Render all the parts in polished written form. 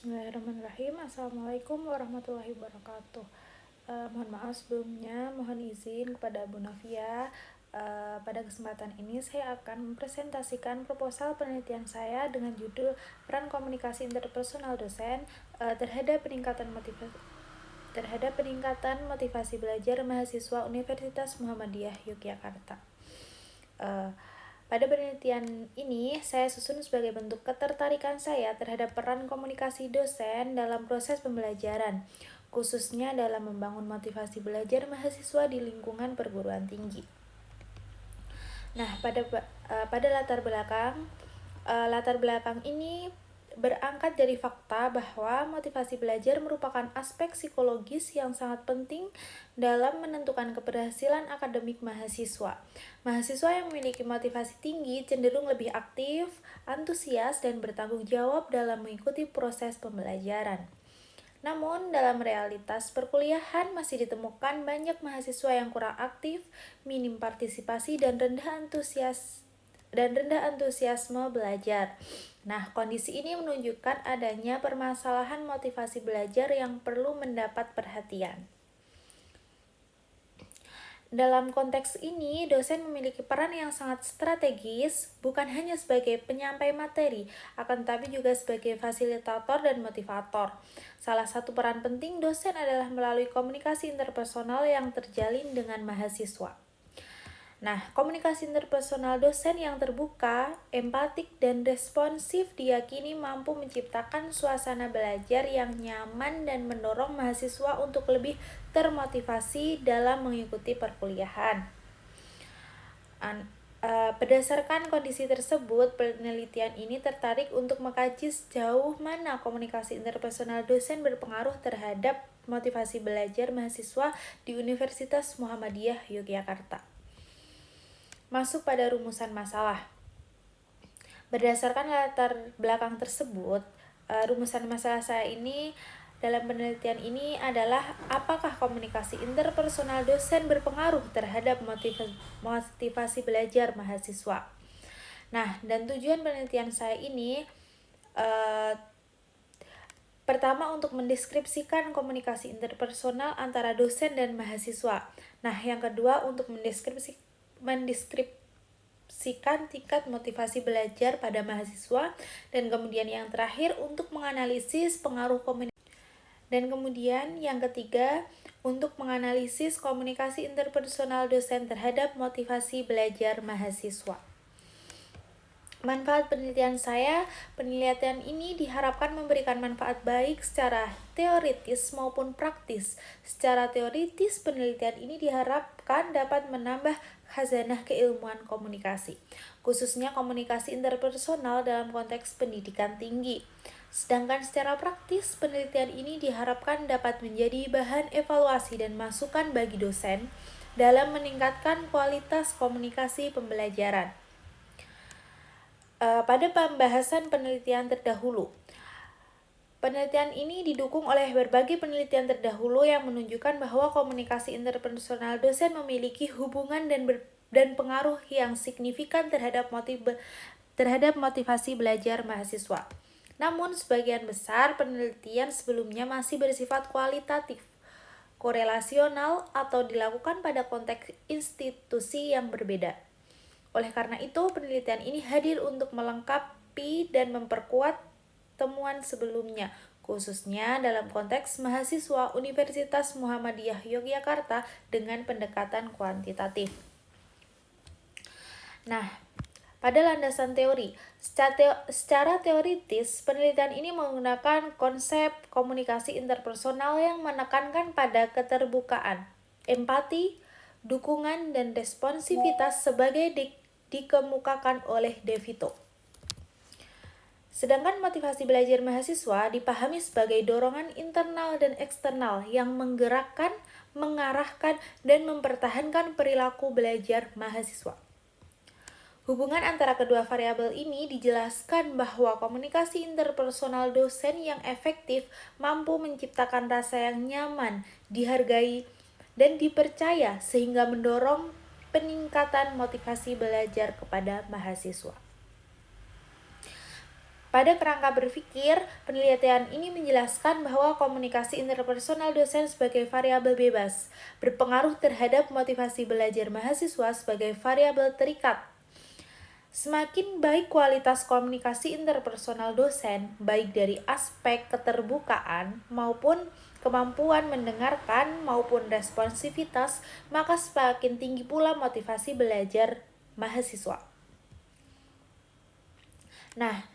Bismillahirrahmanirrahim. Assalamualaikum warahmatullahi wabarakatuh. Mohon maaf sebelumnya, mohon izin kepada Bu Novia. Pada kesempatan ini saya akan mempresentasikan proposal penelitian saya dengan judul peran komunikasi interpersonal dosen terhadap peningkatan motivasi belajar mahasiswa Universitas Muhammadiyah Yogyakarta. Pada penelitian ini, saya susun sebagai bentuk ketertarikan saya terhadap peran komunikasi dosen dalam proses pembelajaran, khususnya dalam membangun motivasi belajar mahasiswa di lingkungan perguruan tinggi. Nah, pada latar belakang ini berangkat dari fakta bahwa motivasi belajar merupakan aspek psikologis yang sangat penting dalam menentukan keberhasilan akademik mahasiswa. Mahasiswa yang memiliki motivasi tinggi cenderung lebih aktif, antusias, dan bertanggung jawab dalam mengikuti proses pembelajaran. Namun, dalam realitas perkuliahan masih ditemukan banyak mahasiswa yang kurang aktif, minim partisipasi, dan rendah antusiasme belajar. Nah, kondisi ini menunjukkan adanya permasalahan motivasi belajar yang perlu mendapat perhatian. Dalam konteks ini, dosen memiliki peran yang sangat strategis, bukan hanya sebagai penyampai materi, akan tetapi juga sebagai fasilitator dan motivator. Salah satu peran penting dosen adalah melalui komunikasi interpersonal yang terjalin dengan mahasiswa. Nah, komunikasi interpersonal dosen yang terbuka, empatik, dan responsif diyakini mampu menciptakan suasana belajar yang nyaman dan mendorong mahasiswa untuk lebih termotivasi dalam mengikuti perkuliahan. Berdasarkan kondisi tersebut, penelitian ini tertarik untuk mengkaji sejauh mana komunikasi interpersonal dosen berpengaruh terhadap motivasi belajar mahasiswa di Universitas Muhammadiyah Yogyakarta. Masuk pada rumusan masalah. Berdasarkan latar belakang tersebut, rumusan masalah saya ini dalam penelitian ini adalah apakah komunikasi interpersonal dosen berpengaruh terhadap motivasi belajar mahasiswa. Nah, dan tujuan penelitian saya ini pertama untuk mendeskripsikan komunikasi interpersonal antara dosen dan mahasiswa. Nah, yang kedua untuk mendeskripsikan tingkat motivasi belajar pada mahasiswa, dan kemudian yang terakhir untuk menganalisis pengaruh komunikasi, dan kemudian yang ketiga untuk menganalisis komunikasi interpersonal dosen terhadap motivasi belajar mahasiswa. Manfaat penelitian saya, penelitian ini diharapkan memberikan manfaat baik secara teoritis maupun praktis. Secara teoritis, penelitian ini diharapkan dapat menambah khazanah keilmuan komunikasi, khususnya komunikasi interpersonal dalam konteks pendidikan tinggi. Sedangkan secara praktis, penelitian ini diharapkan dapat menjadi bahan evaluasi dan masukan bagi dosen dalam meningkatkan kualitas komunikasi pembelajaran. Pada pembahasan penelitian terdahulu, penelitian ini didukung oleh berbagai penelitian terdahulu yang menunjukkan bahwa komunikasi interpersonal dosen memiliki hubungan dan pengaruh yang signifikan terhadap motivasi belajar mahasiswa. Namun, sebagian besar penelitian sebelumnya masih bersifat kualitatif, korelasional, atau dilakukan pada konteks institusi yang berbeda. Oleh karena itu, penelitian ini hadir untuk melengkapi dan memperkuat temuan sebelumnya, khususnya dalam konteks mahasiswa Universitas Muhammadiyah Yogyakarta dengan pendekatan kuantitatif. Nah, pada landasan teori, secara teoritis, penelitian ini menggunakan konsep komunikasi interpersonal yang menekankan pada keterbukaan, empati, dukungan, dan responsivitas sebagai dikemukakan oleh De Vito. Sedangkan motivasi belajar mahasiswa dipahami sebagai dorongan internal dan eksternal yang menggerakkan, mengarahkan, dan mempertahankan perilaku belajar mahasiswa. Hubungan antara kedua variabel ini dijelaskan bahwa komunikasi interpersonal dosen yang efektif mampu menciptakan rasa yang nyaman, dihargai, dan dipercaya sehingga mendorong peningkatan motivasi belajar kepada mahasiswa. Pada kerangka berpikir, penelitian ini menjelaskan bahwa komunikasi interpersonal dosen sebagai variabel bebas berpengaruh terhadap motivasi belajar mahasiswa sebagai variabel terikat. Semakin baik kualitas komunikasi interpersonal dosen, baik dari aspek keterbukaan maupun kemampuan mendengarkan maupun responsivitas, maka semakin tinggi pula motivasi belajar mahasiswa. Nah,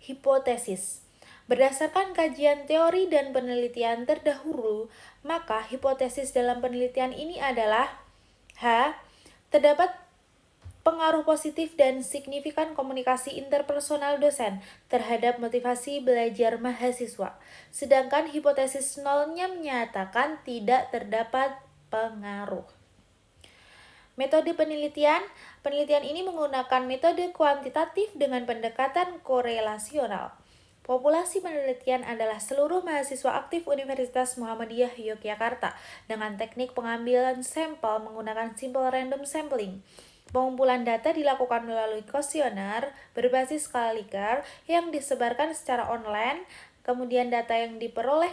hipotesis. Berdasarkan kajian teori dan penelitian terdahulu, maka hipotesis dalam penelitian ini adalah terdapat pengaruh positif dan signifikan komunikasi interpersonal dosen terhadap motivasi belajar mahasiswa. Sedangkan hipotesis nolnya menyatakan tidak terdapat pengaruh. Metode penelitian ini menggunakan metode kuantitatif dengan pendekatan korelasional. Populasi penelitian adalah seluruh mahasiswa aktif Universitas Muhammadiyah Yogyakarta dengan teknik pengambilan sampel menggunakan simple random sampling. Pengumpulan data dilakukan melalui kuesioner berbasis skala Likert yang disebarkan secara online. Kemudian data yang diperoleh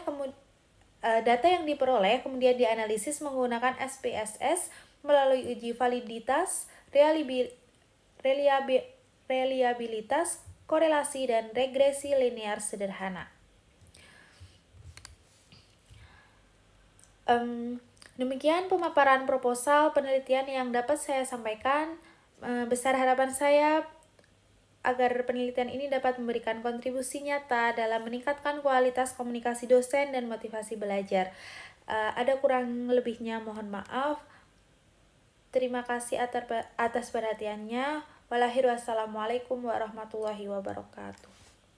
kemudian dianalisis menggunakan SPSS melalui uji validitas, reliabilitas, korelasi, dan regresi linear sederhana. Demikian pemaparan proposal penelitian yang dapat saya sampaikan. Besar harapan saya agar penelitian ini dapat memberikan kontribusi nyata dalam meningkatkan kualitas komunikasi dosen dan motivasi belajar. Ada kurang lebihnya mohon maaf. Terima kasih atas perhatiannya. Wassalamualaikum warahmatullahi wabarakatuh.